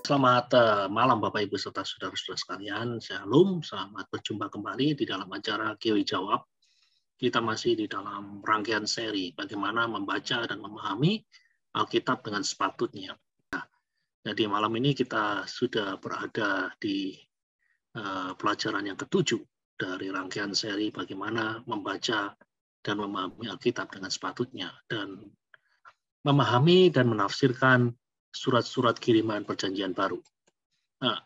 Selamat malam Bapak Ibu serta saudara-saudara sekalian. Shalom, selamat berjumpa kembali di dalam acara Kiwi Jawab. Kita masih di dalam rangkaian seri bagaimana membaca dan memahami Alkitab dengan sepatutnya. Nah, jadi malam ini kita sudah berada di pelajaran yang ketujuh dari rangkaian seri bagaimana membaca dan memahami Alkitab dengan sepatutnya dan memahami dan menafsirkan surat-surat kiriman Perjanjian Baru. Nah,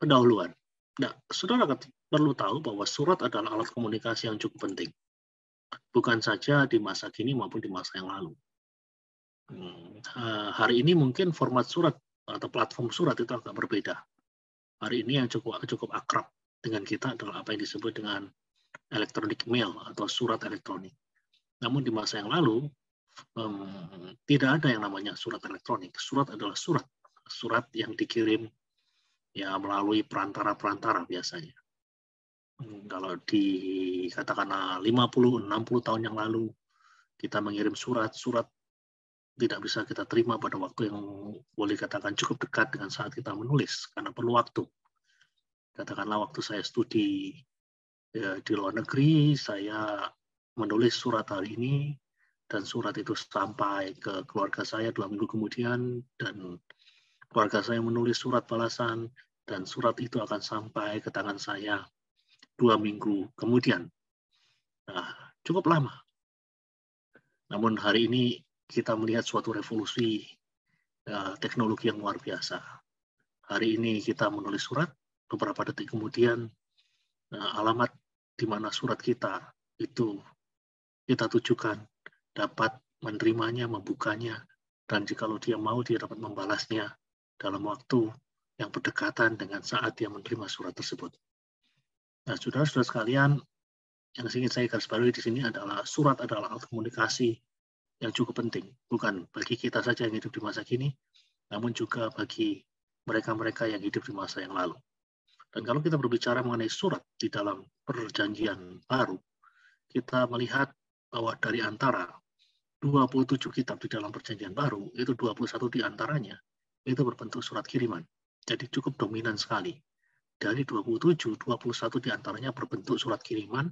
pendahuluan. Nah, saudara perlu tahu bahwa surat adalah alat komunikasi yang cukup penting. Bukan saja di masa kini maupun di masa yang lalu. Hari ini mungkin format surat atau platform surat itu agak berbeda. Hari ini yang cukup akrab dengan kita adalah apa yang disebut dengan electronic mail atau surat elektronik. Namun di masa yang lalu, tidak ada yang namanya surat elektronik. Surat adalah surat yang dikirim ya melalui perantara-perantara biasanya. Kalau katakanlah 50-60 tahun yang lalu kita mengirim surat tidak bisa kita terima pada waktu yang boleh katakan cukup dekat dengan saat kita menulis karena perlu waktu. Katakanlah waktu saya studi ya, di luar negeri, saya menulis surat hari ini dan surat itu sampai ke keluarga saya 2 minggu kemudian dan keluarga saya menulis surat balasan dan surat itu akan sampai ke tangan saya 2 minggu kemudian. Nah, cukup lama. Namun hari ini kita melihat suatu revolusi teknologi yang luar biasa. Hari ini kita menulis surat, beberapa detik kemudian alamat di mana surat kita itu kita tujukan dapat menerimanya, membukanya, dan jikalau dia mau dia dapat membalasnya dalam waktu yang berdekatan dengan saat dia menerima surat tersebut. Nah, saudara-saudara sekalian, yang ingin saya garis bawahi di sini adalah surat adalah alat komunikasi yang cukup penting, bukan bagi kita saja yang hidup di masa kini, namun juga bagi mereka-mereka yang hidup di masa yang lalu. Dan kalau kita berbicara mengenai surat di dalam Perjanjian Baru, kita melihat bahwa dari antara 27 kitab di dalam Perjanjian Baru, itu 21 di antaranya itu berbentuk surat kiriman. Jadi cukup dominan sekali. Dari 27, 21 di antaranya berbentuk surat kiriman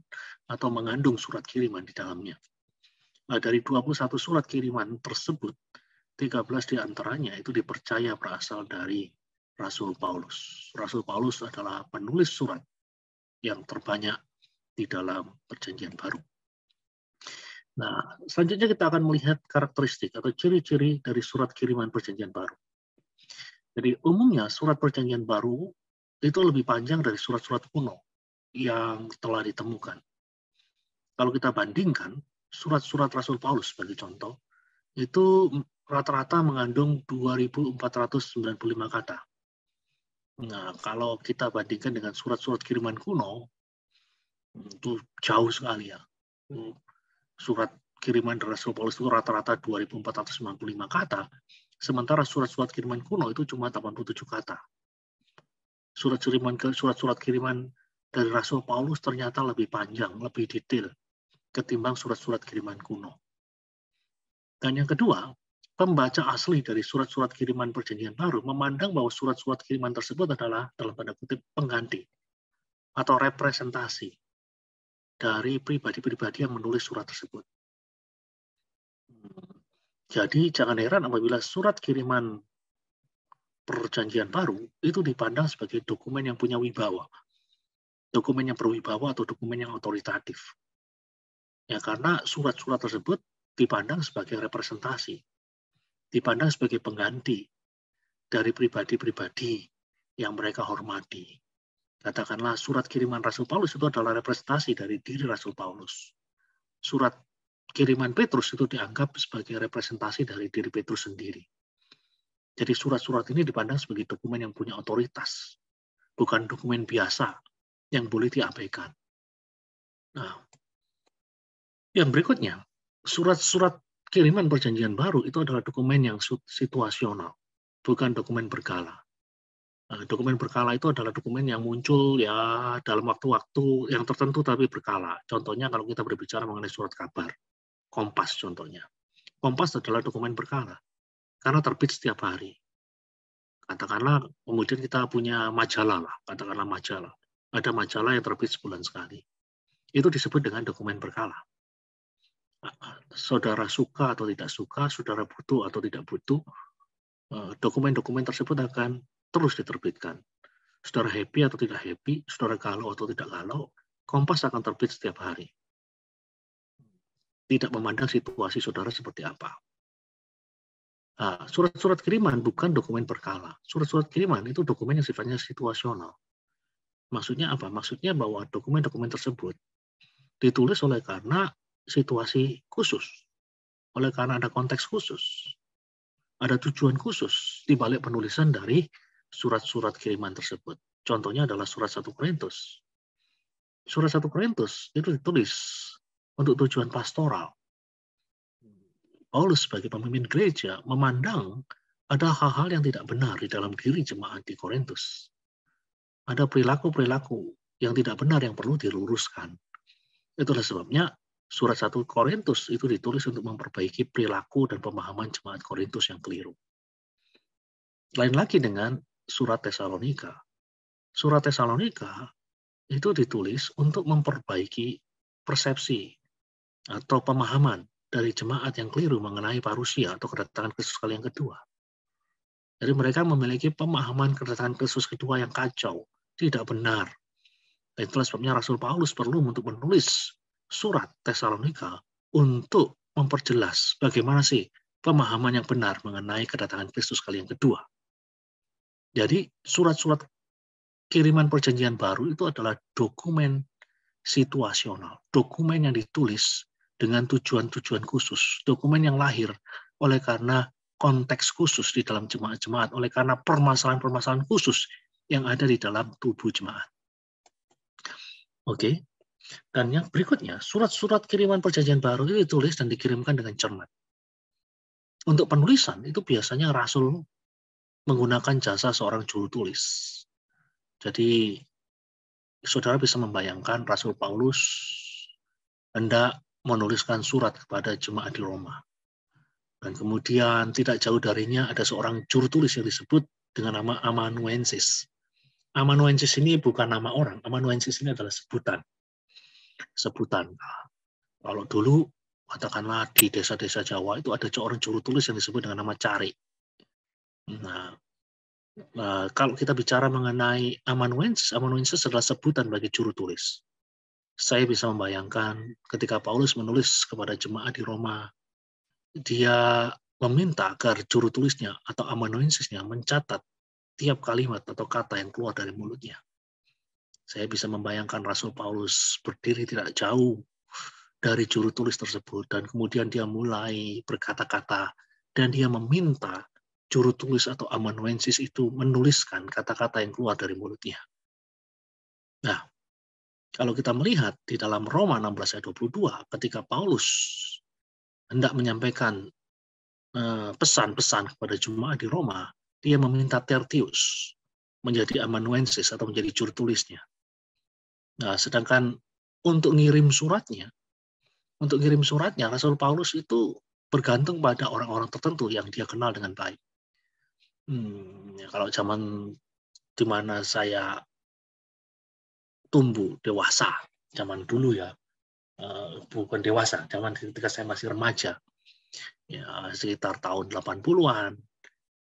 atau mengandung surat kiriman di dalamnya. Nah, dari 21 surat kiriman tersebut, 13 di antaranya itu dipercaya berasal dari Rasul Paulus. Rasul Paulus adalah penulis surat yang terbanyak di dalam Perjanjian Baru. Nah, selanjutnya kita akan melihat karakteristik atau ciri-ciri dari surat kiriman Perjanjian Baru. Jadi umumnya surat Perjanjian Baru itu lebih panjang dari surat-surat kuno yang telah ditemukan. Kalau kita bandingkan, surat-surat Rasul Paulus sebagai contoh, itu rata-rata mengandung 2.495 kata. Nah, kalau kita bandingkan dengan surat-surat kiriman kuno, itu jauh sekali ya. Surat kiriman dari Rasul Paulus itu rata-rata 2.495 kata, sementara surat-surat kiriman kuno itu cuma 87 kata. Surat-surat kiriman dari Rasul Paulus ternyata lebih panjang, lebih detail ketimbang surat-surat kiriman kuno. Dan yang kedua, pembaca asli dari surat-surat kiriman Perjanjian Baru memandang bahwa surat-surat kiriman tersebut adalah dalam tanda kutip pengganti atau representasi dari pribadi-pribadi yang menulis surat tersebut. Jadi jangan heran apabila surat kiriman Perjanjian Baru itu dipandang sebagai dokumen yang punya wibawa, dokumen yang berwibawa atau dokumen yang otoritatif. Ya, karena surat-surat tersebut dipandang sebagai representasi, dipandang sebagai pengganti dari pribadi-pribadi yang mereka hormati. Katakanlah surat kiriman Rasul Paulus itu adalah representasi dari diri Rasul Paulus. Surat kiriman Petrus itu dianggap sebagai representasi dari diri Petrus sendiri. Jadi surat-surat ini dipandang sebagai dokumen yang punya otoritas, bukan dokumen biasa yang boleh diabaikan. Nah, yang berikutnya, surat-surat kiriman Perjanjian Baru itu adalah dokumen yang situasional, bukan dokumen berkala. Dokumen berkala itu adalah dokumen yang muncul ya dalam waktu-waktu yang tertentu tapi berkala. Contohnya kalau kita berbicara mengenai surat kabar, Kompas contohnya. Kompas adalah dokumen berkala karena terbit setiap hari. Katakanlah kemudian kita punya majalah lah, katakanlah majalah. Ada majalah yang terbit sebulan sekali. Itu disebut dengan dokumen berkala. Saudara suka atau tidak suka, saudara butuh atau tidak butuh, dokumen-dokumen tersebut akan terus diterbitkan. Saudara happy atau tidak happy, saudara galau atau tidak galau, Kompas akan terbit setiap hari. Tidak memandang situasi saudara seperti apa. Surat-surat kiriman bukan dokumen berkala. Surat-surat kiriman itu dokumen yang sifatnya situasional. Maksudnya apa? Maksudnya bahwa dokumen-dokumen tersebut ditulis oleh karena situasi khusus, oleh karena ada konteks khusus, ada tujuan khusus di balik penulisan dari surat-surat kiriman tersebut. Contohnya adalah surat 1 Korintus. Surat 1 Korintus itu ditulis untuk tujuan pastoral. Paulus sebagai pemimpin gereja memandang ada hal-hal yang tidak benar di dalam diri jemaat di Korintus. Ada perilaku-perilaku yang tidak benar yang perlu diluruskan. Itulah sebabnya surat 1 Korintus itu ditulis untuk memperbaiki perilaku dan pemahaman jemaat Korintus yang keliru. Lain lagi dengan surat Tesalonika. Surat Tesalonika itu ditulis untuk memperbaiki persepsi atau pemahaman dari jemaat yang keliru mengenai parusia atau kedatangan Kristus kali yang kedua. Jadi mereka memiliki pemahaman kedatangan Kristus kedua yang kacau, tidak benar. Dan itulah sebabnya Rasul Paulus perlu untuk menulis surat Tesalonika untuk memperjelas bagaimana sih pemahaman yang benar mengenai kedatangan Kristus kali yang kedua. Jadi surat-surat kiriman perjanjian baru itu adalah dokumen situasional, dokumen yang ditulis dengan tujuan-tujuan khusus, dokumen yang lahir oleh karena konteks khusus di dalam jemaat-jemaat, oleh karena permasalahan-permasalahan khusus yang ada di dalam tubuh jemaat. Oke. Dan yang berikutnya, surat-surat kiriman perjanjian baru itu ditulis dan dikirimkan dengan cermat. Untuk penulisan itu biasanya Rasul menggunakan jasa seorang juru tulis. Jadi saudara bisa membayangkan Rasul Paulus hendak menuliskan surat kepada jemaat di Roma. Dan kemudian tidak jauh darinya ada seorang juru tulis yang disebut dengan nama amanuensis. Amanuensis ini bukan nama orang, amanuensis ini adalah sebutan. Kalau dulu, katakanlah di desa-desa Jawa itu ada seorang juru tulis yang disebut dengan nama Cari. Nah, kalau kita bicara mengenai amanuensis adalah sebutan bagi juru tulis. Saya bisa membayangkan ketika Paulus menulis kepada jemaat di Roma, dia meminta agar juru tulisnya atau amanuensisnya mencatat tiap kalimat atau kata yang keluar dari mulutnya. Saya bisa membayangkan Rasul Paulus berdiri tidak jauh dari juru tulis tersebut, dan kemudian dia mulai berkata-kata, dan dia meminta juru tulis atau amanuensis itu menuliskan kata-kata yang keluar dari mulutnya. Nah, kalau kita melihat di dalam Roma 16 ayat 22, ketika Paulus hendak menyampaikan pesan-pesan kepada jemaat di Roma, dia meminta Tertius menjadi amanuensis atau menjadi juru tulisnya. Nah, sedangkan untuk ngirim suratnya, Rasul Paulus itu bergantung pada orang-orang tertentu yang dia kenal dengan baik. Kalau zaman di mana saya tumbuh dewasa, zaman dulu ya, bukan dewasa, zaman ketika saya masih remaja, ya sekitar tahun 80-an,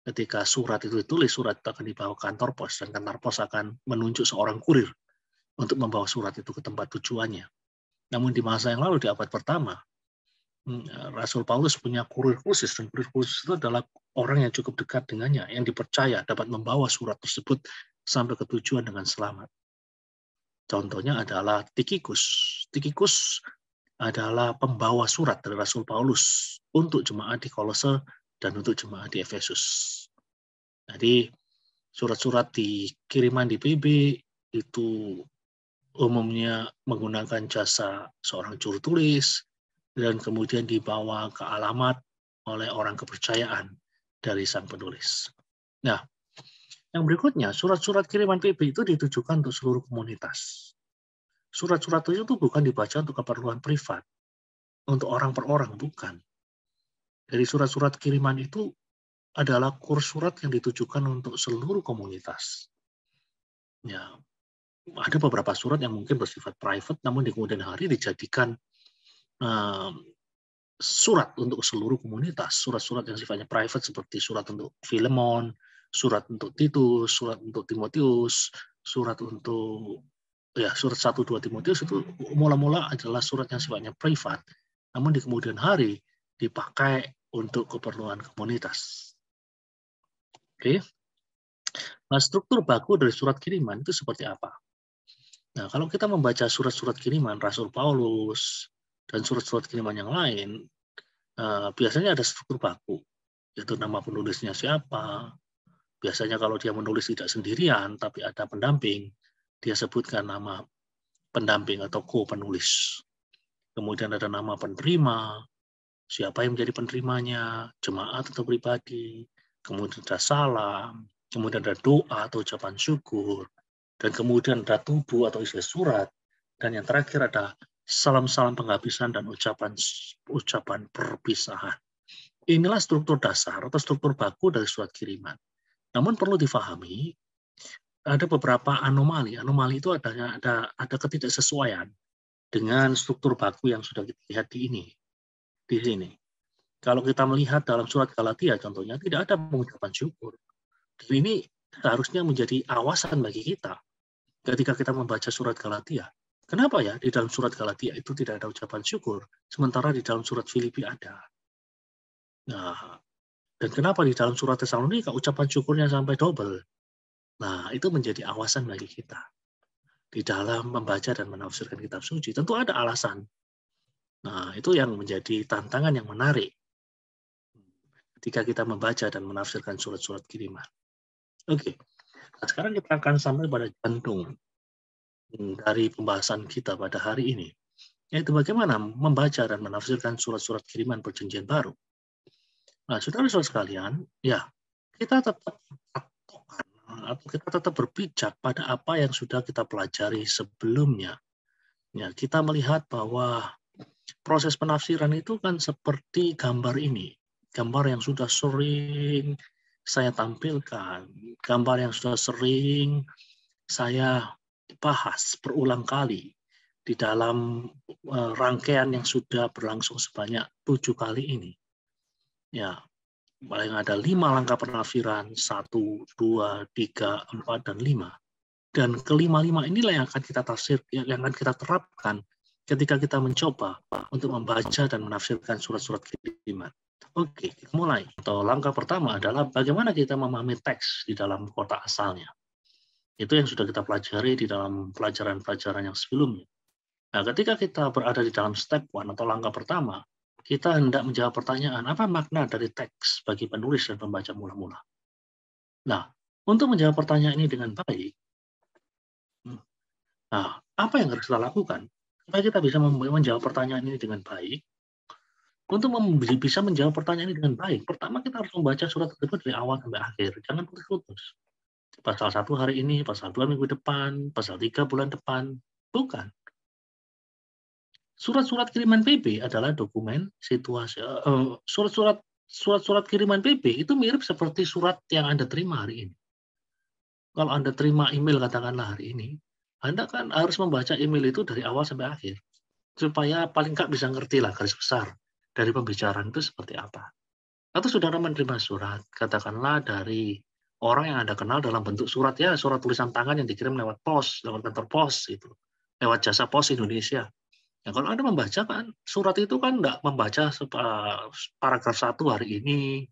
ketika surat itu ditulis, surat itu akan dibawa ke kantor pos, dan kantor pos akan menunjuk seorang kurir untuk membawa surat itu ke tempat tujuannya. Namun di masa yang lalu, di abad pertama, Rasul Paulus punya kurir khusus, dan kurir khusus itu adalah orang yang cukup dekat dengannya, yang dipercaya dapat membawa surat tersebut sampai ke tujuan dengan selamat. Contohnya adalah Tikhikus. Tikhikus adalah pembawa surat dari Rasul Paulus untuk jemaat di Kolose dan untuk jemaat di Efesus. Jadi surat-surat di kiriman di PB itu umumnya menggunakan jasa seorang juru tulis dan kemudian dibawa ke alamat oleh orang kepercayaan dari sang penulis. Nah, yang berikutnya, surat-surat kiriman PB itu ditujukan untuk seluruh komunitas. Surat-surat itu bukan dibaca untuk keperluan privat, untuk orang per orang, bukan. Dari surat-surat kiriman itu adalah kurs surat yang ditujukan untuk seluruh komunitas. Ya, ada beberapa surat yang mungkin bersifat private, namun di kemudian hari dijadikan surat untuk seluruh komunitas. Surat-surat yang sifatnya private seperti surat untuk Filemon, surat untuk Titus, surat untuk Timotius, surat untuk surat 1-2 Timotius itu mula-mula adalah surat yang sifatnya privat. Namun di kemudian hari dipakai untuk keperluan komunitas. Oke. Nah, struktur baku dari surat kiriman itu seperti apa? Nah, kalau kita membaca surat-surat kiriman Rasul Paulus dan surat-surat kiriman yang lain, biasanya ada struktur baku, yaitu nama penulisnya siapa. Biasanya kalau dia menulis tidak sendirian, tapi ada pendamping, dia sebutkan nama pendamping atau co-penulis. Kemudian ada nama penerima, siapa yang menjadi penerimanya, jemaat atau pribadi. Kemudian ada salam, kemudian ada doa atau ucapan syukur, dan kemudian ada tubuh atau isi surat, dan yang terakhir ada salam-salam penghabisan dan ucapan perpisahan. Inilah struktur dasar atau struktur baku dari surat kiriman. Namun perlu difahami, ada beberapa anomali. Anomali itu ada ketidaksesuaian dengan struktur baku yang sudah kita lihat di sini. Kalau kita melihat dalam surat Galatia contohnya, tidak ada pengucapan syukur. Dan ini seharusnya menjadi awasan bagi kita ketika kita membaca surat Galatia. Kenapa ya di dalam surat Galatia itu tidak ada ucapan syukur, sementara di dalam surat Filipi ada? Nah, dan kenapa di dalam surat Tesalonika ucapan syukurnya sampai double? Nah, itu menjadi awasan bagi kita di dalam membaca dan menafsirkan kitab suci. Tentu ada alasan. Nah, itu yang menjadi tantangan yang menarik ketika kita membaca dan menafsirkan surat-surat kiriman. Oke, nah, sekarang kita akan sampai pada jantung dari pembahasan kita pada hari ini, yaitu bagaimana membaca dan menafsirkan surat-surat kiriman Perjanjian Baru. Nah, saudara-saudara sekalian, ya, kita tetap berpijak pada apa yang sudah kita pelajari sebelumnya. Ya, kita melihat bahwa proses penafsiran itu kan seperti gambar ini. Gambar yang sudah sering saya tampilkan, gambar yang sudah sering saya bahas berulang kali di dalam rangkaian yang sudah berlangsung sebanyak 7 kali ini. Ya, paling ada 5 langkah penafsiran, 1, 2, 3, 4, dan 5. Dan kelima-lima inilah yang akan kita tafsir, yang akan kita terapkan ketika kita mencoba untuk membaca dan menafsirkan surat-surat kiriman. Oke, kita mulai. Atau langkah pertama adalah bagaimana kita memahami teks di dalam kotak asalnya. Itu yang sudah kita pelajari di dalam pelajaran-pelajaran yang sebelumnya. Nah, ketika kita berada di dalam step 1 atau langkah pertama, kita hendak menjawab pertanyaan, apa makna dari teks bagi penulis dan pembaca mula-mula? Nah, untuk menjawab pertanyaan ini dengan baik, nah, apa yang harus kita lakukan supaya kita bisa menjawab pertanyaan ini dengan baik? Untuk bisa menjawab pertanyaan ini dengan baik, pertama kita harus membaca surat tersebut dari awal sampai akhir, jangan putus-putus. Pasal 1 hari ini, pasal 2 minggu depan, pasal 3 bulan depan, bukan. Surat-surat kiriman PB adalah dokumen situasi. Surat-surat kiriman PB itu mirip seperti surat yang Anda terima hari ini. Kalau Anda terima email katakanlah hari ini, Anda kan harus membaca email itu dari awal sampai akhir, supaya paling nggak bisa ngerti lah garis besar dari pembicaraan itu seperti apa. Atau saudara menerima surat, katakanlah dari orang yang Anda kenal dalam bentuk surat, ya surat tulisan tangan yang dikirim lewat pos, lewat kantor pos, itu, lewat jasa pos Indonesia. Ya, kalau Anda membaca kan, surat itu kan nggak membaca paragraf 1 hari ini,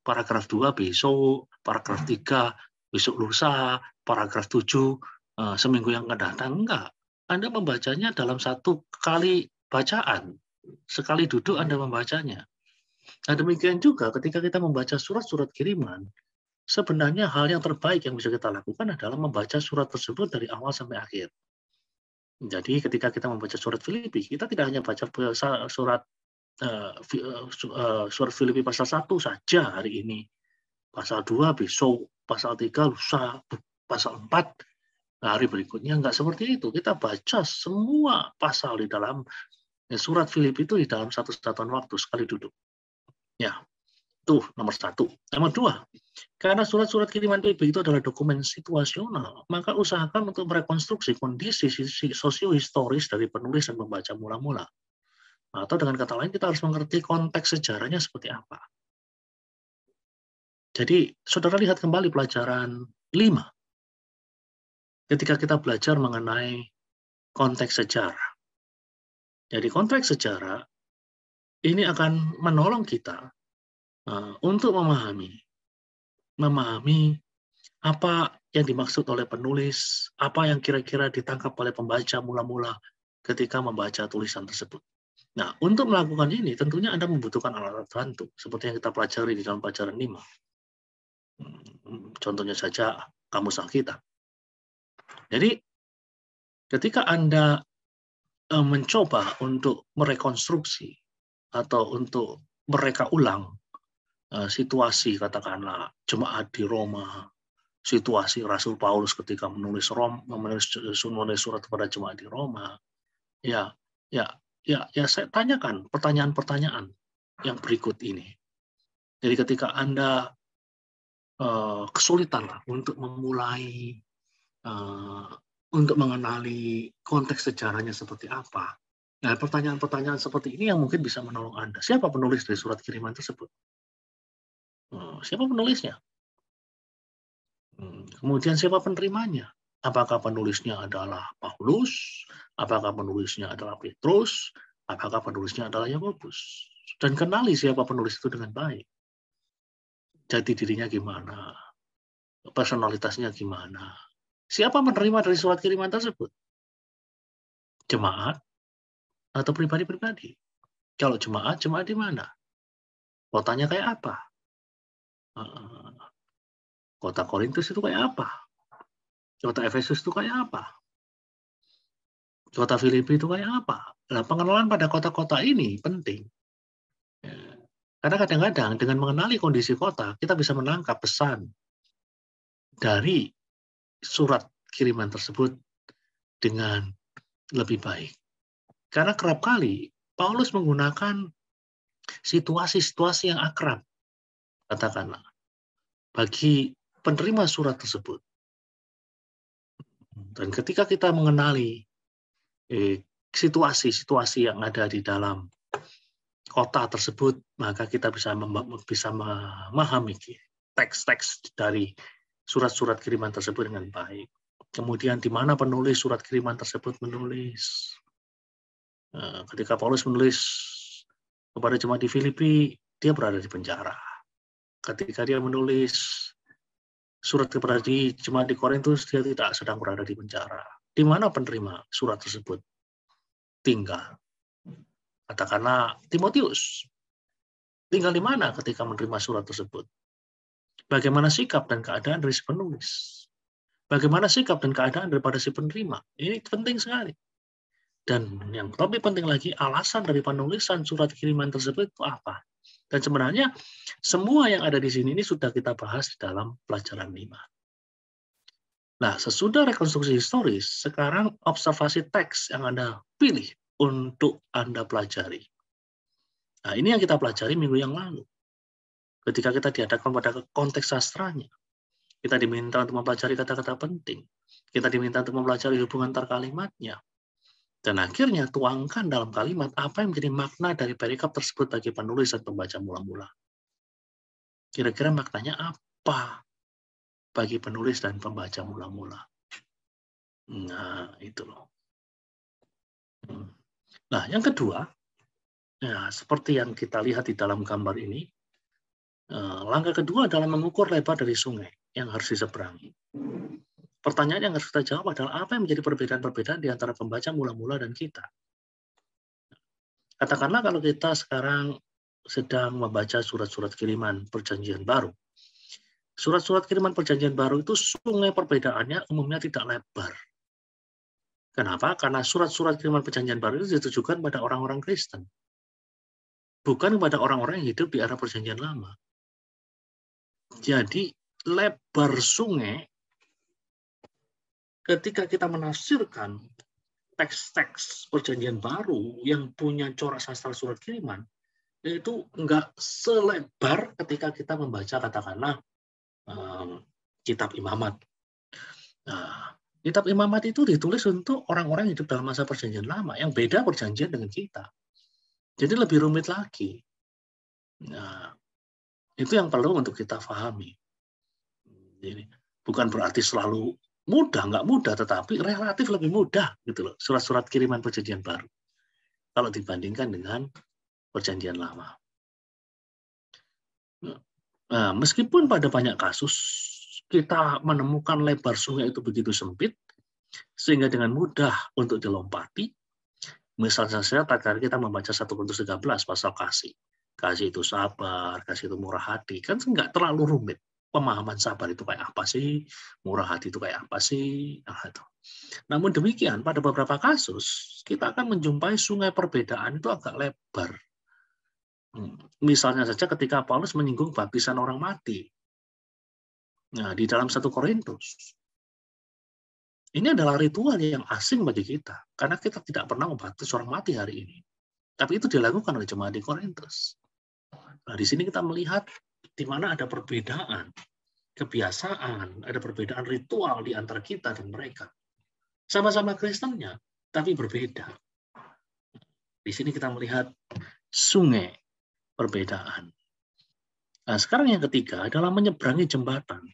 paragraf 2 besok, paragraf 3 besok lusa, paragraf 7 seminggu yang akan datang. Enggak. Anda membacanya dalam satu kali bacaan. Sekali duduk Anda membacanya. Nah, demikian juga ketika kita membaca surat-surat kiriman, sebenarnya hal yang terbaik yang bisa kita lakukan adalah membaca surat tersebut dari awal sampai akhir. Jadi ketika kita membaca surat Filipi, kita tidak hanya baca surat Filipi pasal 1 saja hari ini, pasal 2 besok, pasal 3 lusa, pasal 4 hari berikutnya. Enggak seperti itu. Kita baca semua pasal di dalam surat Filipi itu di dalam satu satuan waktu sekali duduk. Ya. Itu nomor satu. Nomor dua, karena surat-surat kiriman PB itu adalah dokumen situasional, maka usahakan untuk merekonstruksi kondisi sosio-historis dari penulis dan pembaca mula-mula. Atau dengan kata lain, kita harus mengerti konteks sejarahnya seperti apa. Jadi, saudara lihat kembali pelajaran 5. Ketika kita belajar mengenai konteks sejarah. Jadi, konteks sejarah ini akan menolong kita untuk memahami apa yang dimaksud oleh penulis, apa yang kira-kira ditangkap oleh pembaca mula-mula ketika membaca tulisan tersebut. Nah, untuk melakukan ini, tentunya Anda membutuhkan alat-alat bantu, seperti yang kita pelajari di dalam pelajaran 5. Contohnya saja, kamus Alkitab. Jadi, ketika Anda mencoba untuk merekonstruksi atau untuk mereka ulang situasi, katakanlah, jemaat di Roma, situasi Rasul Paulus ketika menulis surat kepada jemaat di Roma, ya saya tanyakan pertanyaan-pertanyaan yang berikut ini. Jadi ketika Anda kesulitan untuk memulai untuk mengenali konteks sejarahnya seperti apa, nah pertanyaan-pertanyaan seperti ini yang mungkin bisa menolong Anda. Siapa penulis dari surat kiriman tersebut? Siapa penulisnya? Kemudian siapa penerimanya? Apakah penulisnya adalah Paulus? Apakah penulisnya adalah Petrus? Apakah penulisnya adalah Yakobus? Dan kenali siapa penulis itu dengan baik. Jati dirinya gimana? Personalitasnya gimana? Siapa menerima dari surat kiriman tersebut? Jemaat atau pribadi-pribadi? Kalau jemaat di mana? Kotanya kayak apa? Kota Korintus itu kayak apa? Kota Efesus itu kayak apa? Kota Filipi itu kayak apa? Nah, pengenalan pada kota-kota ini penting. Karena kadang-kadang dengan mengenali kondisi kota, kita bisa menangkap pesan dari surat kiriman tersebut dengan lebih baik. Karena kerap kali Paulus menggunakan situasi-situasi yang akrab, katakanlah, bagi penerima surat tersebut. Dan ketika kita mengenali situasi-situasi yang ada di dalam kota tersebut, maka kita bisa memahami teks-teks dari surat-surat kiriman tersebut dengan baik. Kemudian di mana penulis surat kiriman tersebut menulis. Ketika Paulus menulis kepada jemaat di Filipi, dia berada di penjara. Ketika dia menulis surat kepada jemaat di Korintus, dia tidak sedang berada di penjara. Di mana penerima surat tersebut tinggal? Katakanlah Timotius. Tinggal di mana ketika menerima surat tersebut? Bagaimana sikap dan keadaan dari si penulis? Bagaimana sikap dan keadaan daripada si penerima? Ini penting sekali. Dan yang lebih penting lagi, alasan dari penulisan surat kiriman tersebut itu apa? Dan sebenarnya semua yang ada di sini ini sudah kita bahas di dalam pelajaran 5. Nah, sesudah rekonstruksi historis, sekarang observasi teks yang Anda pilih untuk Anda pelajari. Nah, ini yang kita pelajari minggu yang lalu. Ketika kita dihadapkan pada konteks sastranya, kita diminta untuk mempelajari kata-kata penting. Kita diminta untuk mempelajari hubungan antar kalimatnya. Dan akhirnya tuangkan dalam kalimat apa yang menjadi makna dari perikop tersebut bagi penulis dan pembaca mula-mula. Kira-kira maknanya apa bagi penulis dan pembaca mula-mula? Nah, itu loh. Nah, yang kedua, ya, seperti yang kita lihat di dalam gambar ini, langkah kedua adalah mengukur lebar dari sungai yang harus diseberangi. Pertanyaan yang harus kita jawab adalah apa yang menjadi perbedaan-perbedaan di antara pembaca mula-mula dan kita. Katakanlah kalau kita sekarang sedang membaca surat-surat kiriman Perjanjian Baru. Surat-surat kiriman Perjanjian Baru itu sungai perbedaannya umumnya tidak lebar. Kenapa? Karena surat-surat kiriman Perjanjian Baru itu ditujukan pada orang-orang Kristen. Bukan kepada orang-orang yang hidup di era Perjanjian Lama. Jadi, lebar sungai ketika kita menafsirkan teks-teks Perjanjian Baru yang punya corak sastra surat kiriman, itu enggak selebar ketika kita membaca katakanlah kitab Imamat. Nah, kitab Imamat itu ditulis untuk orang-orang yang hidup dalam masa perjanjian lama, yang beda perjanjian dengan kita. Jadi lebih rumit lagi. Nah, itu yang perlu untuk kita pahami. Jadi, bukan berarti selalu mudah, nggak mudah, tetapi relatif lebih mudah gitu loh, surat-surat kiriman perjanjian baru kalau dibandingkan dengan perjanjian lama. Nah, meskipun pada banyak kasus kita menemukan lebar sungai itu begitu sempit, sehingga dengan mudah untuk dilompati. Misalnya saja tadi kita membaca 1 Korintus 13 pasal kasih. Kasih itu sabar, kasih itu murah hati. Kan nggak terlalu rumit. Pemahaman sabar itu kayak apa sih? Murah hati itu kayak apa sih? Nah, itu. Namun demikian, pada beberapa kasus, kita akan menjumpai sungai perbedaan itu agak lebar. Misalnya saja ketika Paulus menyinggung baptisan orang mati. Nah, di dalam 1 Korintus, ini adalah ritual yang asing bagi kita, karena kita tidak pernah membaptis orang mati hari ini. Tapi itu dilakukan oleh jemaat di Korintus. Nah, di sini kita melihat di mana ada perbedaan kebiasaan, ada perbedaan ritual di antara kita dan mereka. Sama-sama Kristennya, tapi berbeda. Di sini kita melihat sungai perbedaan. Nah, sekarang yang ketiga adalah menyeberangi jembatan.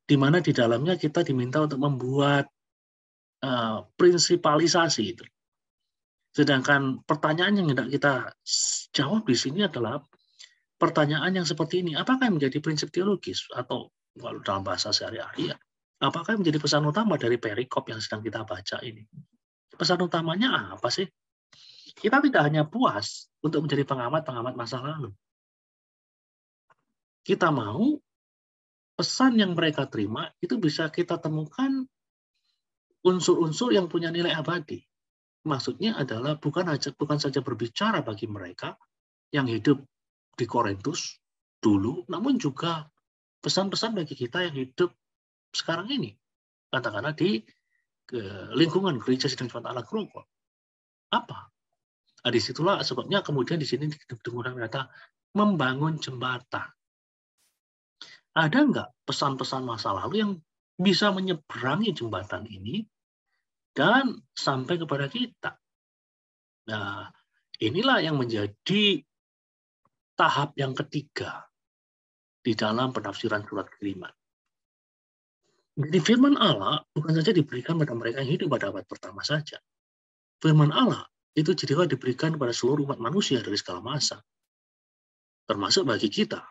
Di mana di dalamnya kita diminta untuk membuat prinsipalisasi itu. Sedangkan pertanyaan yang hendak kita jawab di sini adalah pertanyaan yang seperti ini, apakah yang menjadi prinsip teologis atau kalau dalam bahasa sehari-hari, apakah yang menjadi pesan utama dari perikop yang sedang kita baca ini? Pesan utamanya apa sih? Kita tidak hanya puas untuk menjadi pengamat-pengamat masa lalu. Kita mau pesan yang mereka terima itu bisa kita temukan unsur-unsur yang punya nilai abadi. Maksudnya adalah bukan saja berbicara bagi mereka yang hidup di Korintus dulu, namun juga pesan-pesan bagi kita yang hidup sekarang ini. Katakanlah di lingkungan gereja sedang jemaat Allah Grogol. Apa? Nah, disitulah sebabnya kemudian di sini digunakan kata membangun jembatan. Ada nggak pesan-pesan masa lalu yang bisa menyeberangi jembatan ini dan sampai kepada kita? Nah, inilah yang menjadi tahap yang ketiga di dalam penafsiran surat kiriman. Jadi firman Allah bukan saja diberikan pada mereka yang hidup pada abad pertama saja. Firman Allah itu juga diberikan kepada seluruh umat manusia dari segala masa. Termasuk bagi kita,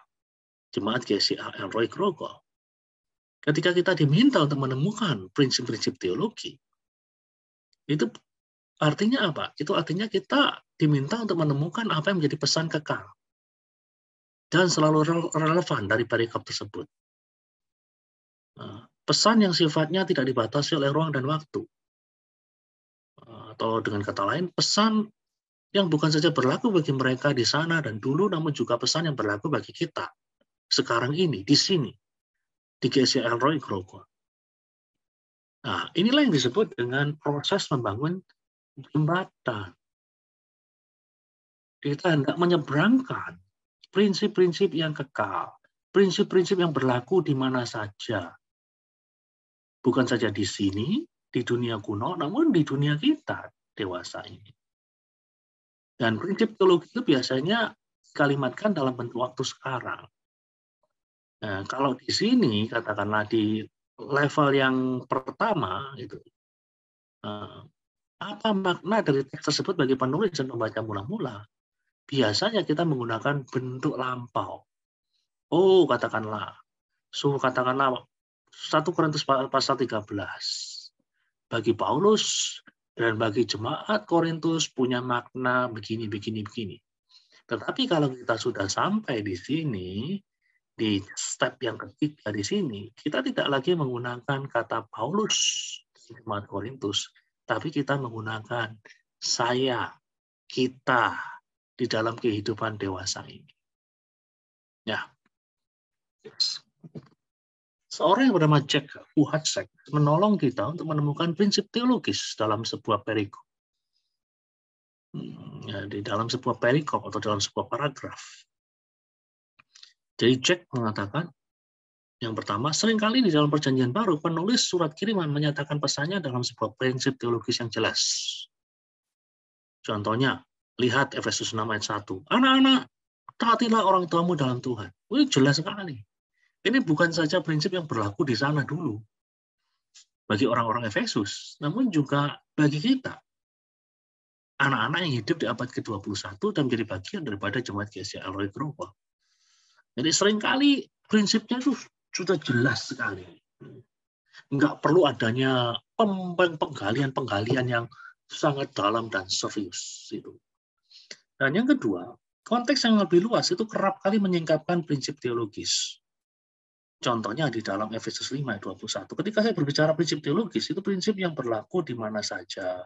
jemaat GCA Elroy Grogol. Ketika kita diminta untuk menemukan prinsip-prinsip teologi, itu artinya apa? Itu artinya kita diminta untuk menemukan apa yang menjadi pesan kekal dan selalu relevan dari perikop tersebut. Pesan yang sifatnya tidak dibatasi oleh ruang dan waktu. Atau dengan kata lain, pesan yang bukan saja berlaku bagi mereka di sana dan dulu, namun juga pesan yang berlaku bagi kita sekarang ini, di sini, di GCA Elroy Grogol. Nah, inilah yang disebut dengan proses membangun jembatan. Kita hendak menyeberangkan prinsip-prinsip yang kekal, prinsip-prinsip yang berlaku di mana saja. Bukan saja di sini, di dunia kuno, namun di dunia kita dewasa ini. Dan prinsip teologi itu biasanya dikalimatkan dalam bentuk waktu sekarang. Nah, kalau di sini, katakanlah di level yang pertama, itu apa makna dari teks tersebut bagi penulis dan pembaca mula-mula? Biasanya kita menggunakan bentuk lampau. Oh, katakanlah 1 Korintus pasal 13. Bagi Paulus dan bagi jemaat Korintus punya makna begini. Tetapi kalau kita sudah sampai di sini, di step yang ketiga di sini, kita tidak lagi menggunakan kata Paulus di jemaat Korintus, tapi kita menggunakan saya, kita di dalam kehidupan dewasa ini. Ya. Seorang yang bernama Jack Wuhatschek menolong kita untuk menemukan prinsip teologis dalam sebuah perikop. ya, di dalam sebuah perikop atau dalam sebuah paragraf. Jadi Jack mengatakan, yang pertama, seringkali di dalam Perjanjian Baru, penulis surat kiriman menyatakan pesannya dalam sebuah prinsip teologis yang jelas. Contohnya, lihat Efesus 6 ayat 1. Anak-anak, taatilah orang tuamu dalam Tuhan. Ini jelas sekali. Ini bukan saja prinsip yang berlaku di sana dulu, bagi orang-orang Efesus, namun juga bagi kita. Anak-anak yang hidup di abad ke-21 dan menjadi bagian daripada jemaat GCI Roy Global. Jadi seringkali prinsipnya itu sudah jelas sekali. Nggak perlu adanya penggalian-penggalian yang sangat dalam dan serius. Itu. Dan yang kedua, konteks yang lebih luas itu kerap kali menyingkapkan prinsip teologis. Contohnya di dalam Efesus 5 ayat 21. Ketika saya berbicara prinsip teologis, itu prinsip yang berlaku di mana saja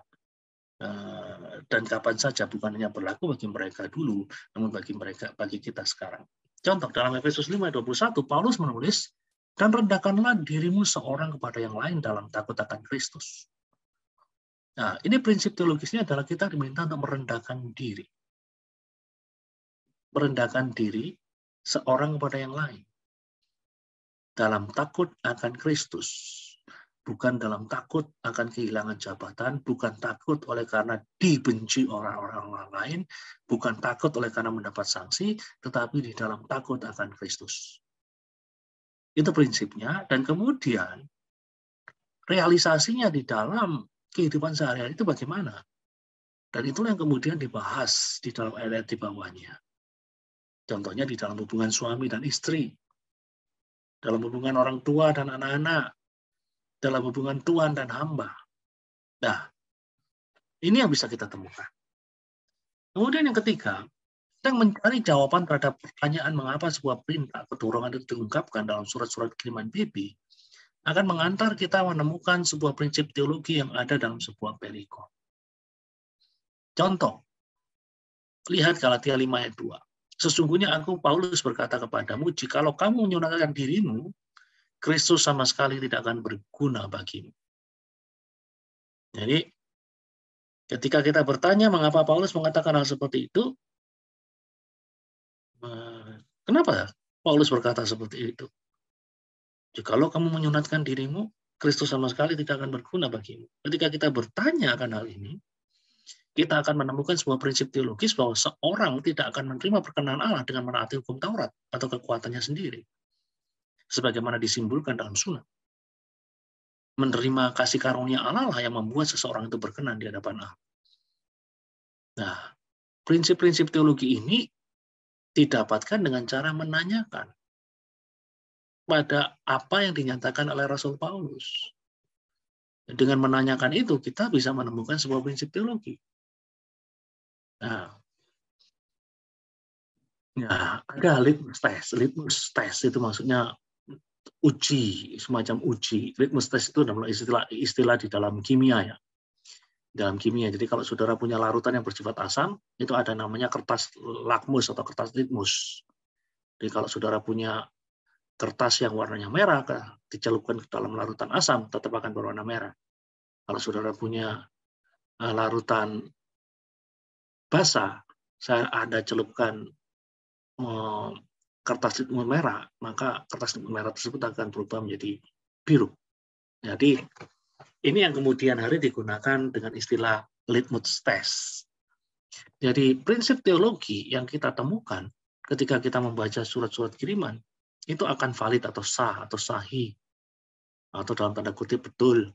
dan kapan saja, bukan hanya berlaku bagi mereka dulu, namun bagi kita sekarang. Contoh dalam Efesus 5 ayat 21, Paulus menulis, dan rendahkanlah dirimu seorang kepada yang lain dalam takut akan Kristus. Nah, ini prinsip teologisnya adalah kita diminta untuk merendahkan diri. Merendahkan diri seorang kepada yang lain. Dalam takut akan Kristus. Bukan dalam takut akan kehilangan jabatan, bukan takut oleh karena dibenci orang-orang lain, bukan takut oleh karena mendapat sanksi, tetapi di dalam takut akan Kristus. Itu prinsipnya, dan kemudian realisasinya di dalam kehidupan sehari-hari itu bagaimana? Dan itulah yang kemudian dibahas di dalam ayat di bawahnya. Contohnya di dalam hubungan suami dan istri, dalam hubungan orang tua dan anak-anak, dalam hubungan Tuhan dan hamba. Nah, ini yang bisa kita temukan. Kemudian yang ketiga, kita mencari jawaban terhadap pertanyaan mengapa sebuah perintah kedorongan itu diungkapkan dalam surat-surat kiriman BB akan mengantar kita menemukan sebuah prinsip teologi yang ada dalam sebuah perikop. Contoh, lihat Galatia 5 ayat 2. Sesungguhnya aku, Paulus, berkata kepadamu, jikalau kamu menyunatkan dirimu, Kristus sama sekali tidak akan berguna bagimu. Jadi, ketika kita bertanya mengapa Paulus mengatakan hal seperti itu, kenapa Paulus berkata seperti itu? Jikalau kamu menyunatkan dirimu, Kristus sama sekali tidak akan berguna bagimu. Ketika kita bertanya akan hal ini, kita akan menemukan sebuah prinsip teologis bahwa seorang tidak akan menerima perkenan Allah dengan menaati hukum Taurat atau kekuatannya sendiri. Sebagaimana disimbolkan dalam sunat. Menerima kasih karunia Allah lah yang membuat seseorang itu berkenan di hadapan Allah. Nah, prinsip-prinsip teologi ini didapatkan dengan cara menanyakan pada apa yang dinyatakan oleh Rasul Paulus. Dengan menanyakan itu, kita bisa menemukan sebuah prinsip teologi. Nah, ya, ada litmus test. Litmus test itu maksudnya uji, semacam uji. Litmus test itu adalah istilah di dalam kimia ya. Dalam kimia. Jadi kalau saudara punya larutan yang bersifat asam, itu ada namanya kertas lakmus atau kertas litmus. Jadi kalau saudara punya kertas yang warnanya merah, dicelupkan ke dalam larutan asam, tetap akan berwarna merah. Kalau saudara punya larutan basah, saya ada celupkan kertas litmus merah, maka kertas litmus merah tersebut akan berubah menjadi biru. Jadi ini yang kemudian hari digunakan dengan istilah litmus test. Jadi prinsip teologi yang kita temukan ketika kita membaca surat-surat kiriman itu akan valid atau sah atau sahih atau dalam tanda kutip betul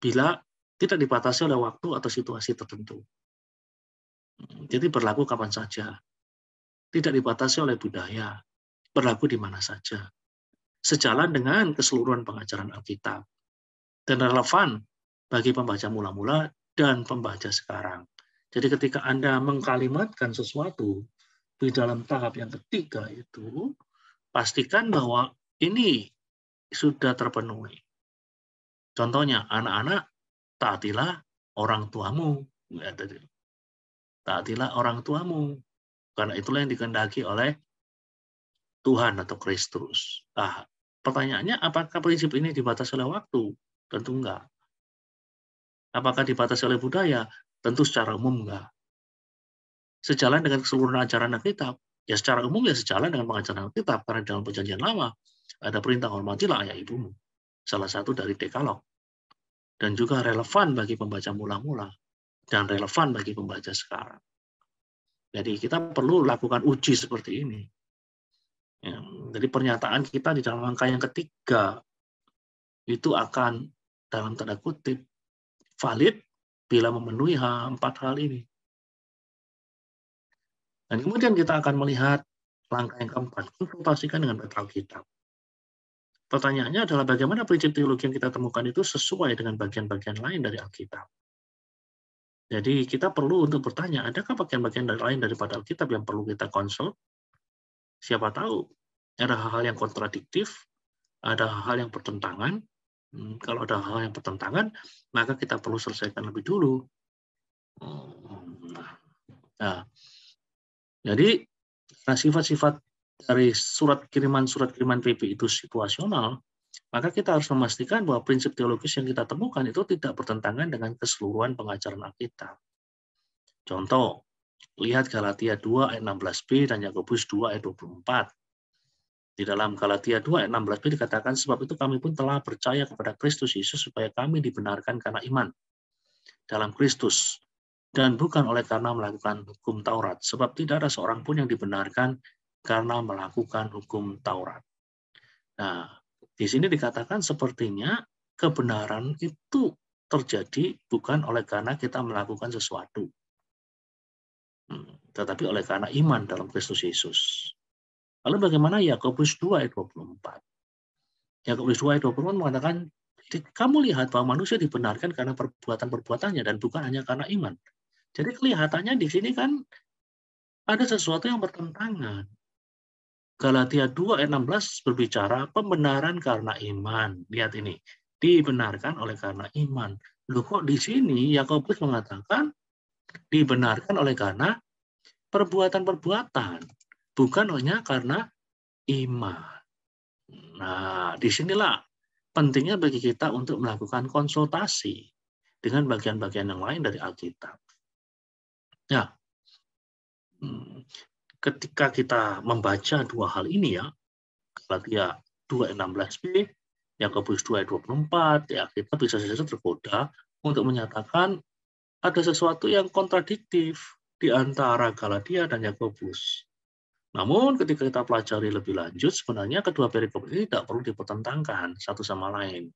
bila tidak dibatasi oleh waktu atau situasi tertentu. Jadi berlaku kapan saja. Tidak dibatasi oleh budaya, berlaku di mana saja. Sejalan dengan keseluruhan pengajaran Alkitab. Dan relevan bagi pembaca mula-mula dan pembaca sekarang. Jadi ketika Anda mengkalimatkan sesuatu di dalam tahap yang ketiga itu, pastikan bahwa ini sudah terpenuhi. Contohnya, anak-anak, taatilah orang tuamu. Taatilah orang tuamu. Karena itulah yang dikehendaki oleh Tuhan atau Kristus. Nah, pertanyaannya, apakah prinsip ini dibatasi oleh waktu? Tentu enggak. Apakah dibatasi oleh budaya? Tentu secara umum enggak. sejalan dengan keseluruhan ajaran Alkitab. Ya secara umum ya sejalan dengan pengajaran Alkitab, karena dalam Perjanjian Lama ada perintah hormatilah ayah ibumu, salah satu dari Dekalog, dan juga relevan bagi pembaca mula-mula dan relevan bagi pembaca sekarang. Jadi kita perlu lakukan uji seperti ini. Ya, jadi pernyataan kita di dalam angka yang ketiga itu akan dalam tanda kutip valid bila memenuhi empat hal ini. Dan kemudian kita akan melihat langkah yang keempat, konsultasikan dengan baca Alkitab. Pertanyaannya adalah bagaimana prinsip teologi yang kita temukan itu sesuai dengan bagian-bagian lain dari Alkitab. Jadi kita perlu untuk bertanya, adakah bagian-bagian lain daripada Alkitab yang perlu kita konsul? Siapa tahu ada hal-hal yang kontradiktif, ada hal-hal yang bertentangan. Kalau ada hal yang bertentangan, maka kita perlu selesaikan lebih dulu. Nah, jadi sifat-sifat dari surat kiriman PP itu situasional, maka kita harus memastikan bahwa prinsip teologis yang kita temukan itu tidak bertentangan dengan keseluruhan pengajaran Alkitab. Contoh, lihat Galatia 2 ayat 16b dan Yakobus 2 ayat 24. Di dalam Galatia 2 ayat 16b dikatakan, sebab itu kami pun telah percaya kepada Kristus Yesus supaya kami dibenarkan karena iman dalam Kristus, dan bukan oleh karena melakukan hukum Taurat, sebab tidak ada seorang pun yang dibenarkan karena melakukan hukum Taurat. Nah, di sini dikatakan sepertinya kebenaran itu terjadi bukan oleh karena kita melakukan sesuatu, tetapi oleh karena iman dalam Kristus Yesus. Lalu bagaimana Yakobus 2 ayat 24? Yakobus 2 ayat 24 mengatakan, kamu lihat bahwa manusia dibenarkan karena perbuatan-perbuatannya dan bukan hanya karena iman. Jadi kelihatannya di sini kan ada sesuatu yang bertentangan. Galatia 2 ayat 16 berbicara pembenaran karena iman. Lihat ini, dibenarkan oleh karena iman. Loh kok di sini Yakobus mengatakan dibenarkan oleh karena perbuatan-perbuatan, bukan hanya karena iman. Nah, disinilah pentingnya bagi kita untuk melakukan konsultasi dengan bagian-bagian yang lain dari Alkitab. Ya, ketika kita membaca dua hal ini ya, Galatia 2 ayat 16b, Yakobus 2 ayat 24, ya kita bisa saja tergoda untuk menyatakan ada sesuatu yang kontradiktif di antara Galatia dan Yakobus. Namun ketika kita pelajari lebih lanjut, sebenarnya kedua perikop ini tidak perlu dipertentangkan satu sama lain.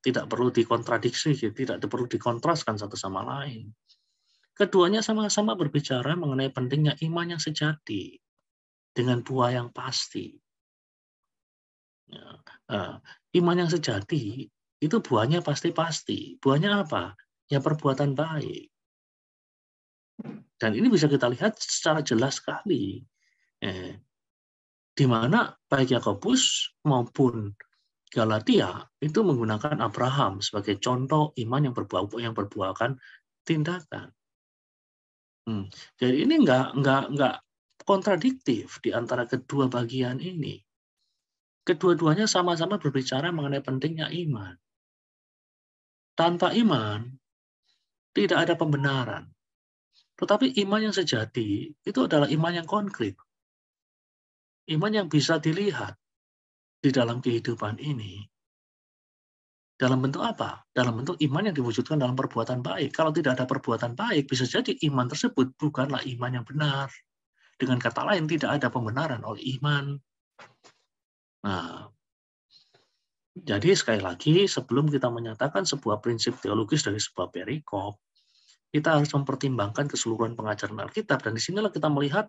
Tidak perlu dikontradiksi, tidak perlu dikontraskan satu sama lain. Keduanya sama-sama berbicara mengenai pentingnya iman yang sejati dengan buah yang pasti. Iman yang sejati itu buahnya pasti-pasti. Buahnya apa? Ya perbuatan baik. Dan ini bisa kita lihat secara jelas sekali. Di mana baik Yakobus maupun Galatia itu menggunakan Abraham sebagai contoh iman yang berbuahkan tindakan. Jadi ini nggak kontradiktif di antara kedua bagian ini. Kedua-duanya sama-sama berbicara mengenai pentingnya iman. Tanpa iman, tidak ada pembenaran. Tetapi iman yang sejati itu adalah iman yang konkret. Iman yang bisa dilihat di dalam kehidupan ini. Dalam bentuk apa? Dalam bentuk iman yang diwujudkan dalam perbuatan baik. Kalau tidak ada perbuatan baik, bisa jadi iman tersebut bukanlah iman yang benar. Dengan kata lain, tidak ada pembenaran oleh iman. Nah, jadi sekali lagi, sebelum kita menyatakan sebuah prinsip teologis dari sebuah perikop, kita harus mempertimbangkan keseluruhan pengajaran Alkitab. Dan disinilah kita melihat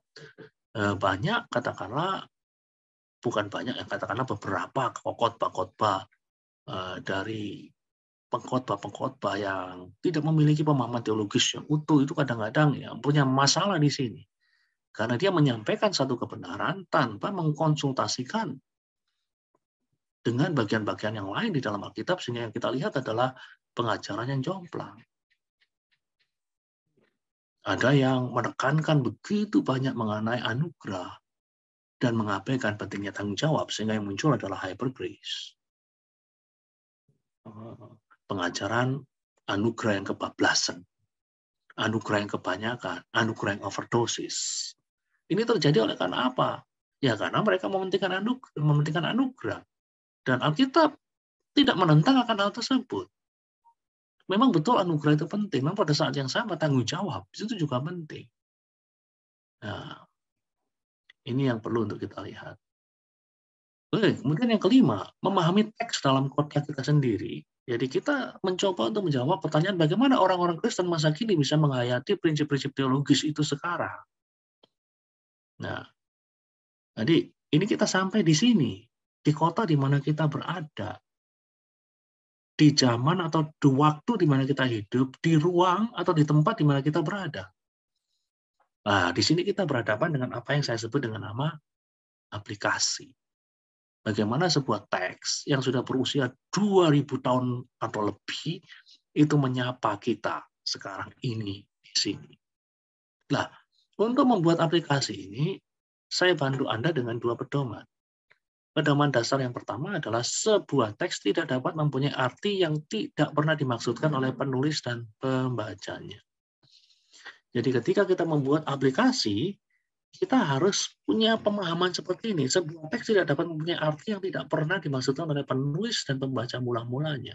banyak, katakanlah, bukan banyak, yang katakanlah beberapa khotbah-khotbah dari pengkhotbah-pengkhotbah yang tidak memiliki pemahaman teologis yang utuh, itu kadang-kadang ya punya masalah di sini. Karena dia menyampaikan satu kebenaran tanpa mengkonsultasikan dengan bagian-bagian yang lain di dalam Alkitab, sehingga yang kita lihat adalah pengajaran yang jomplang. Ada yang menekankan begitu banyak mengenai anugerah dan mengabaikan pentingnya tanggung jawab, sehingga yang muncul adalah hyper grace. Pengajaran anugerah yang kebablasan. anugerah yang kebanyakan, anugerah yang overdosis. Ini terjadi oleh karena apa? Ya karena mereka mementingkan anugerah. Dan Alkitab tidak menentang akan hal tersebut. Memang betul anugerah itu penting, memang pada saat yang sama tanggung jawab itu juga penting. Nah, ini yang perlu untuk kita lihat. Oke, kemudian yang kelima, memahami teks dalam konteks kita sendiri. Jadi kita mencoba untuk menjawab pertanyaan bagaimana orang-orang Kristen masa kini bisa menghayati prinsip-prinsip teologis itu sekarang. Nah, jadi ini kita sampai di sini, di kota di mana kita berada, di zaman atau di waktu di mana kita hidup, di ruang atau di tempat di mana kita berada. Nah, di sini kita berhadapan dengan apa yang saya sebut dengan nama aplikasi. Bagaimana sebuah teks yang sudah berusia 2000 tahun atau lebih itu menyapa kita sekarang ini di sini. Nah, untuk membuat aplikasi ini, saya bantu Anda dengan dua pedoman. Pedoman dasar yang pertama adalah sebuah teks tidak dapat mempunyai arti yang tidak pernah dimaksudkan oleh penulis dan pembacanya. Jadi ketika kita membuat aplikasi, kita harus punya pemahaman seperti ini. Sebuah teks tidak dapat mempunyai arti yang tidak pernah dimaksudkan oleh penulis dan pembaca mula-mulanya.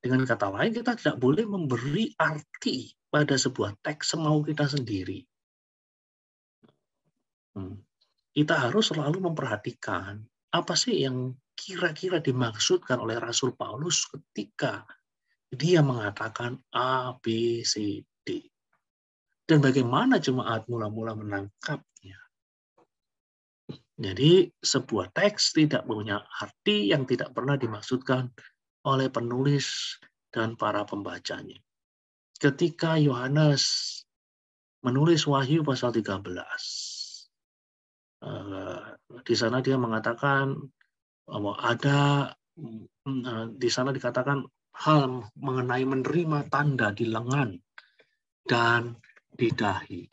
Dengan kata lain, kita tidak boleh memberi arti pada sebuah teks semau kita sendiri. Kita harus selalu memperhatikan apa sih yang kira-kira dimaksudkan oleh Rasul Paulus ketika dia mengatakan A, B, C, D. Dan bagaimana jemaat mula-mula menangkapnya. Jadi sebuah teks tidak punya arti yang tidak pernah dimaksudkan oleh penulis dan para pembacanya. Ketika Yohanes menulis Wahyu pasal 13, di sana dia mengatakan bahwa ada di sana dikatakan hal mengenai menerima tanda di lengan dan di dahi.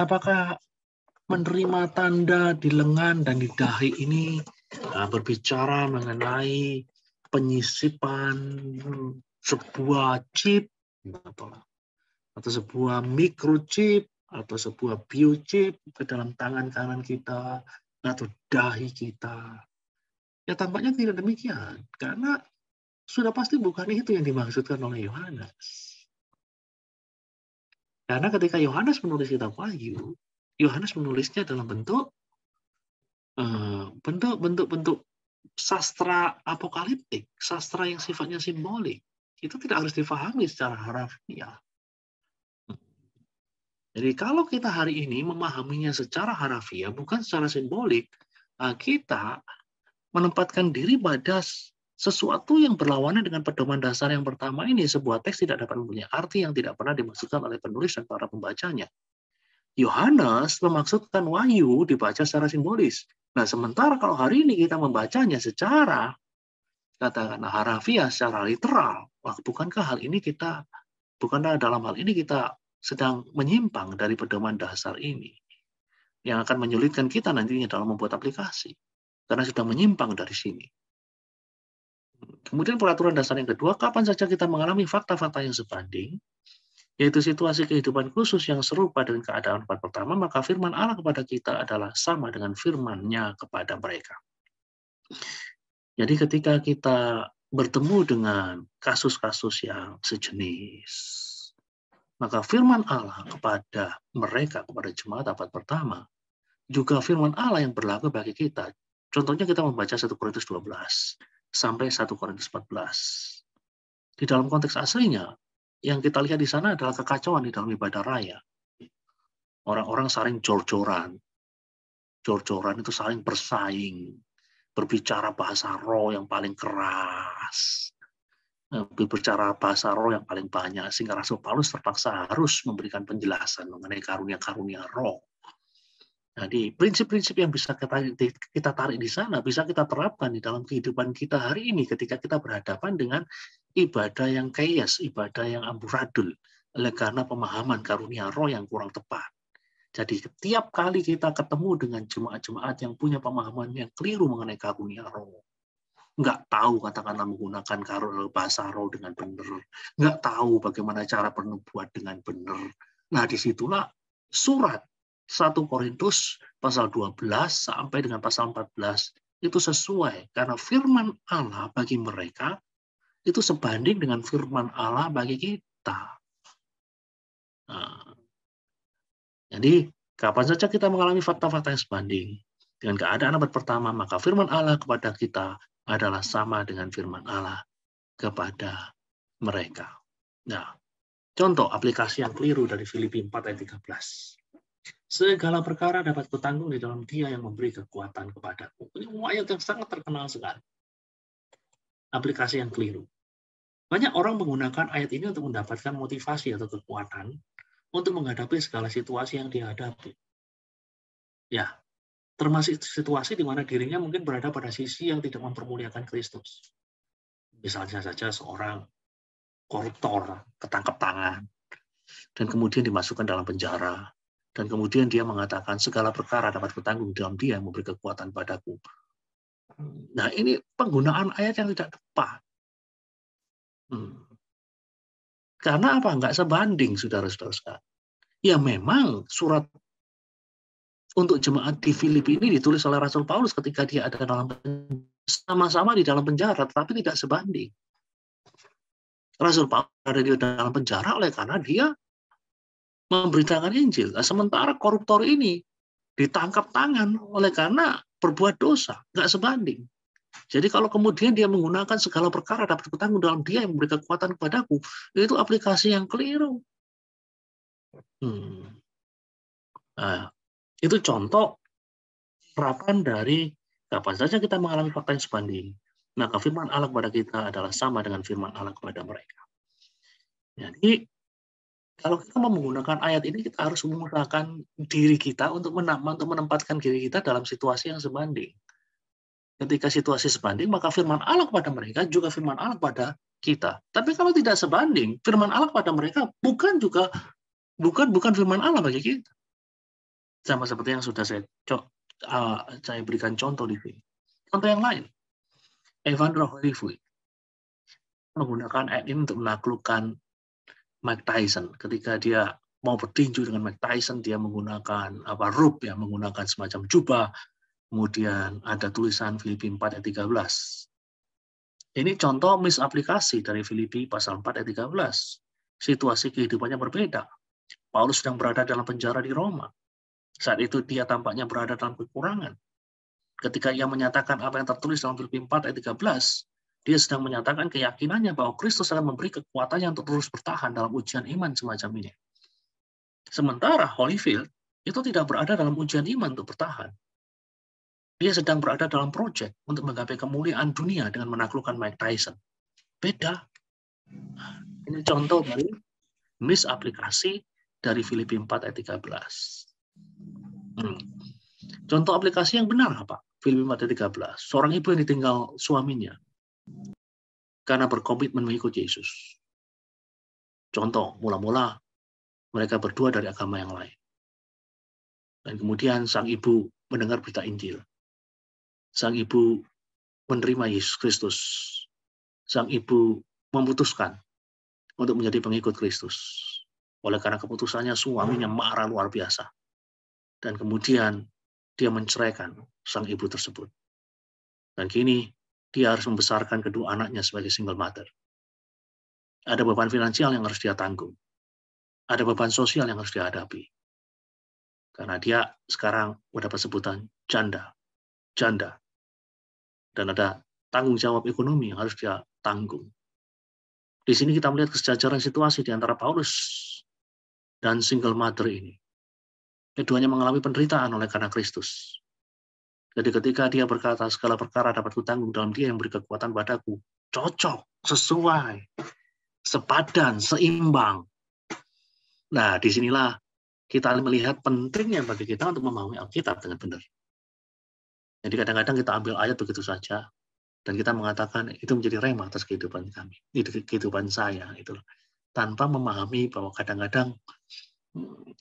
Apakah menerima tanda di lengan dan di dahi ini berbicara mengenai penyisipan sebuah chip atau sebuah microchip atau sebuah biochip ke dalam tangan kanan kita atau dahi kita? Ya tampaknya tidak demikian, karena sudah pasti bukan itu yang dimaksudkan oleh Yohanes. Karena ketika Yohanes menulis kitab Wahyu, Yohanes menulisnya dalam bentuk sastra apokaliptik, sastra yang sifatnya simbolik. Itu tidak harus difahami secara harafiah. Jadi kalau kita hari ini memahaminya secara harafiah, bukan secara simbolik, kita menempatkan diri pada sesuatu yang berlawanan dengan pedoman dasar yang pertama ini. Sebuah teks tidak dapat mempunyai arti yang tidak pernah dimaksudkan oleh penulis dan para pembacanya. Yohanes memaksudkan Wahyu dibaca secara simbolis. Nah, sementara kalau hari ini kita membacanya secara katakanlah harafiah, secara literal, bukankah dalam hal ini kita sedang menyimpang dari pedoman dasar ini yang akan menyulitkan kita nantinya dalam membuat aplikasi karena sudah menyimpang dari sini. Kemudian peraturan dasar yang kedua, kapan saja kita mengalami fakta-fakta yang sebanding, yaitu situasi kehidupan khusus yang serupa dengan keadaan pada pertama, maka firman Allah kepada kita adalah sama dengan firman-Nya kepada mereka. Jadi ketika kita bertemu dengan kasus-kasus yang sejenis, maka firman Allah kepada mereka, kepada jemaat abad pertama, juga firman Allah yang berlaku bagi kita. Contohnya kita membaca 1 Korintus 12 sampai 1 Korintus 14. Di dalam konteks aslinya, yang kita lihat di sana adalah kekacauan di dalam ibadah raya. Orang-orang saling jor-joran. Jor-joran itu saling bersaing. Berbicara bahasa roh yang paling keras. Berbicara bahasa roh yang paling banyak. Sehingga Rasul Paulus terpaksa harus memberikan penjelasan mengenai karunia-karunia roh. Jadi prinsip-prinsip yang bisa kita tarik di sana, bisa kita terapkan di dalam kehidupan kita hari ini ketika kita berhadapan dengan ibadah yang chaos, ibadah yang amburadul, oleh karena pemahaman karunia roh yang kurang tepat. Jadi setiap kali kita ketemu dengan jemaat-jemaat yang punya pemahaman yang keliru mengenai karunia roh, nggak tahu katakanlah menggunakan bahasa roh dengan benar, nggak tahu bagaimana cara bernubuat dengan benar. Nah, disitulah surat 1 Korintus pasal 12 sampai dengan pasal 14 itu sesuai, karena firman Allah bagi mereka itu sebanding dengan firman Allah bagi kita. Nah, jadi kapan saja kita mengalami fakta-fakta yang sebanding dengan keadaan abad pertama, maka firman Allah kepada kita adalah sama dengan firman Allah kepada mereka. Nah, contoh aplikasi yang keliru dari Filipi 4 ayat 13. Segala perkara dapat kutanggung di dalam Dia yang memberi kekuatan kepadaku. Ini ayat yang sangat terkenal sekali. Aplikasi yang keliru. Banyak orang menggunakan ayat ini untuk mendapatkan motivasi atau kekuatan untuk menghadapi segala situasi yang dihadapi. Ya, termasuk situasi di mana dirinya mungkin berada pada sisi yang tidak mempermuliakan Kristus. Misalnya saja seorang koruptor ketangkep tangan, dan kemudian dimasukkan dalam penjara, dan kemudian dia mengatakan segala perkara dapat kutanggung dalam Dia yang memberi kekuatan padaku. Nah, ini penggunaan ayat yang tidak tepat. Karena apa? Nggak sebanding, saudara-saudara. Ya memang surat untuk jemaat di Filipi ini ditulis oleh Rasul Paulus ketika dia ada sama-sama di dalam penjara, tetapi tidak sebanding. Rasul Paulus ada di dalam penjara oleh karena dia memberitakan Injil. Nah, sementara koruptor ini ditangkap tangan oleh karena berbuat dosa, nggak sebanding. Jadi kalau kemudian dia menggunakan segala perkara dapat kutanggung dalam Dia yang memberi kekuatan kepadaku, itu aplikasi yang keliru. Nah, itu contoh harapan dari kapan saja kita mengalami fakta yang sebanding, maka firman Allah kepada kita adalah sama dengan firman Allah kepada mereka. Jadi, kalau kita mau menggunakan ayat ini, kita harus memudahkan diri kita untuk menempatkan diri kita dalam situasi yang sebanding. Ketika situasi sebanding, maka firman Allah kepada mereka juga firman Allah kepada kita. Tapi kalau tidak sebanding, firman Allah kepada mereka bukan firman Allah bagi kita. Sama seperti yang sudah saya berikan contoh di sini. Contoh yang lain, Evander Holyfield menggunakan ayat ini untuk menaklukkan Mike Tyson. Ketika dia mau bertinju dengan Mike Tyson, dia menggunakan robe, ya, menggunakan semacam jubah. Kemudian ada tulisan Filipi 4 ayat 13. Ini contoh misaplikasi dari Filipi pasal 4 ayat 13. Situasi kehidupannya berbeda. Paulus sedang berada dalam penjara di Roma. Saat itu dia tampaknya berada dalam kekurangan. Ketika ia menyatakan apa yang tertulis dalam Filipi 4 ayat 13, dia sedang menyatakan keyakinannya bahwa Kristus akan memberi kekuatannya untuk terus bertahan dalam ujian iman semacam ini. Sementara Holyfield itu tidak berada dalam ujian iman untuk bertahan. Dia sedang berada dalam proyek untuk menggapai kemuliaan dunia dengan menaklukkan Mike Tyson. Beda. Ini contoh dari misaplikasi dari Filipi 4 ayat 13. Contoh aplikasi yang benar apa? Filipi 4 ayat 13. Seorang ibu yang ditinggal suaminya karena berkomitmen mengikut Yesus. Contoh, mula-mula mereka berdua dari agama yang lain. Dan kemudian sang ibu mendengar berita Injil. Sang ibu menerima Yesus Kristus. Sang ibu memutuskan untuk menjadi pengikut Kristus. Oleh karena keputusannya, suaminya marah luar biasa. Dan kemudian dia menceraikan sang ibu tersebut. Dan kini dia harus membesarkan kedua anaknya sebagai single mother. Ada beban finansial yang harus dia tanggung. Ada beban sosial yang harus dihadapi. Karena dia sekarang mendapat sebutan janda. Dan ada tanggung jawab ekonomi yang harus dia tanggung. Di sini kita melihat kesejajaran situasi di antara Paulus dan single mother ini. Keduanya mengalami penderitaan oleh karena Kristus. Jadi ketika dia berkata, segala perkara dapat kutanggung dalam Dia yang beri kekuatan padaku, cocok, sesuai, sepadan, seimbang. Nah, disinilah kita melihat pentingnya bagi kita untuk memahami Alkitab dengan benar. Jadi kadang-kadang kita ambil ayat begitu saja, dan kita mengatakan itu menjadi rema atas kehidupan kami, kehidupan saya, itu tanpa memahami bahwa kadang-kadang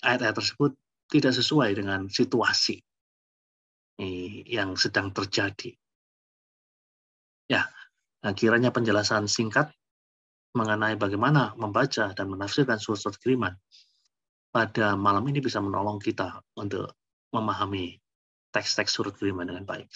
ayat-ayat tersebut tidak sesuai dengan situasi yang sedang terjadi. Ya, nah, kiranya penjelasan singkat mengenai bagaimana membaca dan menafsirkan surat-surat kiriman pada malam ini bisa menolong kita untuk memahami teks-teks surat kiriman dengan baik.